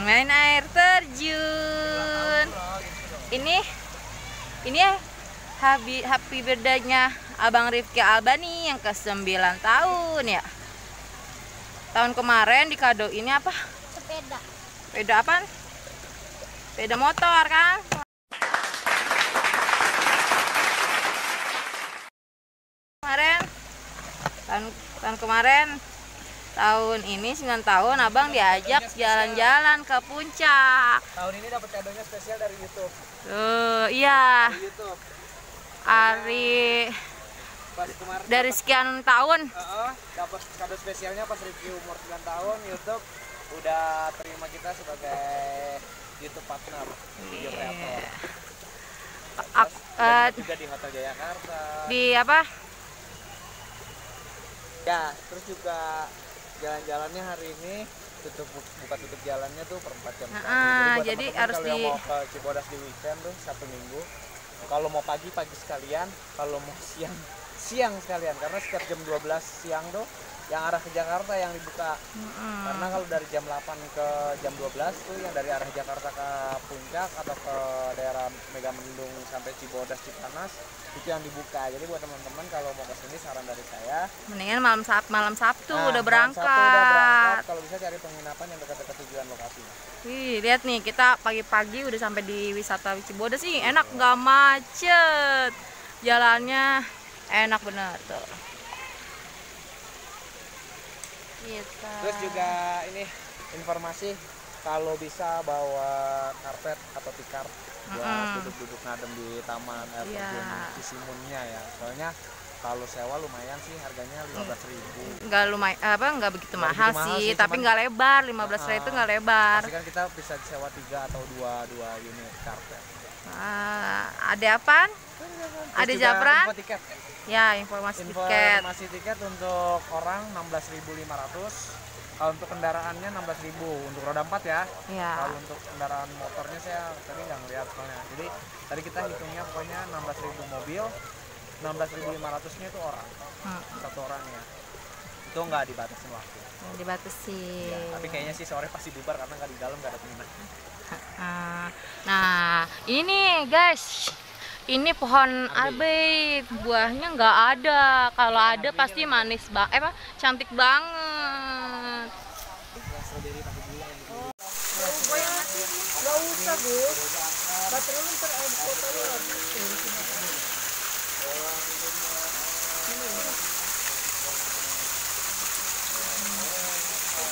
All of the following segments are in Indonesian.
main air terjun. Ini ya happy birthday-nya Abang Rifki Albani yang ke-9 tahun ya. Tahun kemarin dikado ini apa? Sepeda. Sepeda apaan? Sepeda motor kan? Tahun kemarin, tahun ini 9 tahun abang diajak jalan-jalan ke puncak. Tahun ini dapat kadonya spesial dari YouTube. Iya. Dari YouTube. Ari dari sekian tahun. Dapat kado spesialnya pas review umur 9 tahun. YouTube udah terima kita sebagai YouTube partner video creator. Juga di Hotel Jayakarta. Di apa? Ya, terus juga jalan-jalannya hari ini buka tutup jalannya tuh per 4 jam. Jadi harus kalau yang mau ke Cibodas di weekend tuh Sabtu Minggu. Kalau mau pagi sekalian, kalau mau siang sekalian, karena setiap jam 12 siang tuh yang arah ke Jakarta yang dibuka. Karena kalau dari jam 8 ke jam 12 tuh yang dari arah Jakarta ke Puncak atau ke daerah Megamendung sampai Cibodas, Cipanas itu yang dibuka. Jadi buat teman-teman kalau mau kesini saran dari saya mendingan malam Sabtu udah berangkat. Kalau bisa cari penginapan yang dekat-dekat tujuan lokasinya. Wih, lihat nih, kita pagi-pagi udah sampai di wisata Cibodas sih. Enak, nggak macet. Jalannya enak bener tuh. Gitu. Terus juga ini informasi kalau bisa bawa karpet atau tikar buat duduk-duduk ngadem di taman air terjun Kisimunnya ya. Soalnya kalau sewa lumayan sih, harganya 15.000. Nggak begitu mahal sih, tapi nggak lebar. 15.000 itu nggak lebar. Pasti kan kita bisa sewa 3 atau 2 unit karpet. Ada apaan? Ada japran? Info tiket. Ya, informasi tiket. Informasi tiket untuk orang 16.500. Kalau untuk kendaraannya 16.000 untuk roda 4 ya. Iya. Kalau untuk kendaraan motornya saya tadi nggak ngeliat soalnya. Jadi tadi kita hitungnya pokoknya 16.000 mobil, 16.500-nya itu orang. Satu orang ya. Itu nggak dibatasin waktu. Dibatasin. Ya, tapi kayaknya sih sore pasti bubar karena nggak di dalam, nggak ada penginapan. Nah, ini nih guys. Ini pohon arbe, buahnya nggak ada. Kalau ada pasti manis banget, cantik banget. Nggak usah, Gus. Baterai lu ntar air fotonya habis.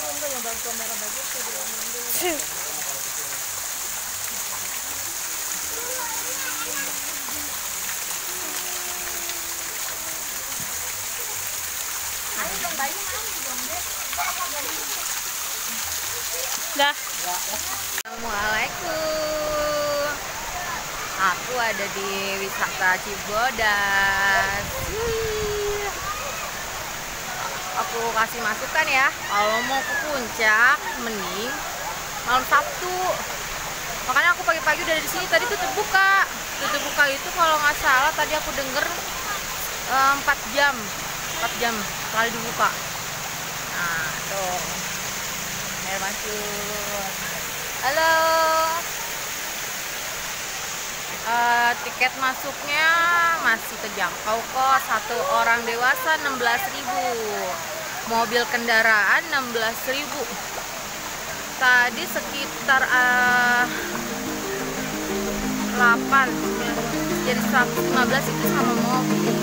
Enggak yang bantuan merah bagus tuh dia. Dah. Assalamualaikum. Aku ada di wisata Cibodas. Aku kasih masukan ya, kalau mau ke puncak mending malam Sabtu. Makanya aku pagi-pagi udah di sini. Tadi tutup buka. Tutup buka itu kalau nggak salah tadi aku denger 4 jam sekali dibuka. Nah, tuh. Air masuk. Halo. Tiket masuknya masih terjangkau kok. Satu orang dewasa 16.000. Mobil kendaraan 16.000. Tadi sekitar 8. Jadi 115 itu sama mobil.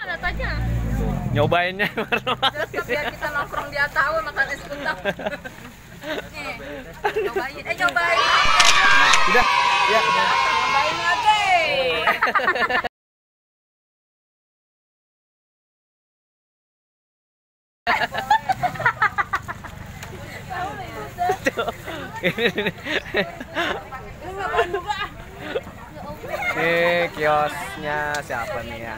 Lihat aja. Nyobainnya Terus biar kita nongkrong di Atawa makan es kentang. Nih, nyobain. Udah, ya. Nyobain aja. Ini kiosnya siapa nih ya?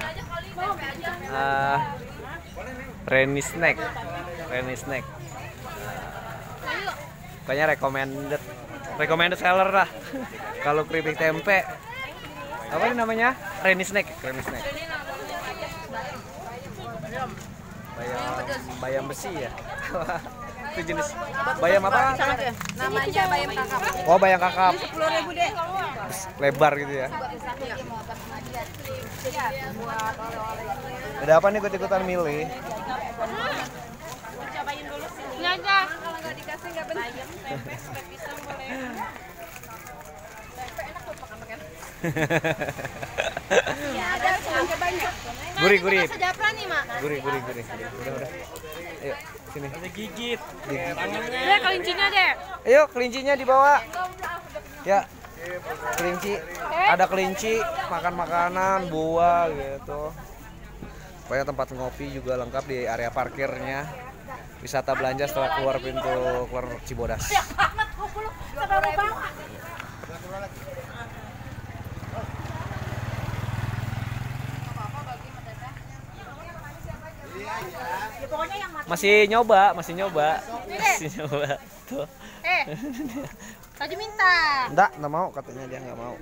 Reni Snack. Pokoknya recommended seller lah. Kalau keripik tempe, apa ini namanya? Reni Snack. Bayam besi ya. Itu jenis bayam apa? Namanya bayam kakap. Oh, bayam kakap. 10.000 deh. Lebar gitu ya. Ada apa nih ikut-ikutan milih? Cobain dulu sih. Ini aja. Kalau nggak dikasih nggak benar. Tempe pisang boleh. Tempe enak tuh makan-makan. Ya ada banyak. Gurih. Sejapra nih, Mak. Gurih. Udah. Ayo, sini. Ada gigit. Ya, kelincinya deh. Ayo, kelincinya dibawa. Ya. Kelinci. Ada kelinci, makan makanan, buah gitu. Pokoknya tempat ngopi juga lengkap di area parkirnya. Wisata belanja setelah keluar Cibodas. Masih nyoba. Tuh. Tadi minta. Enggak mau katanya dia nggak mau.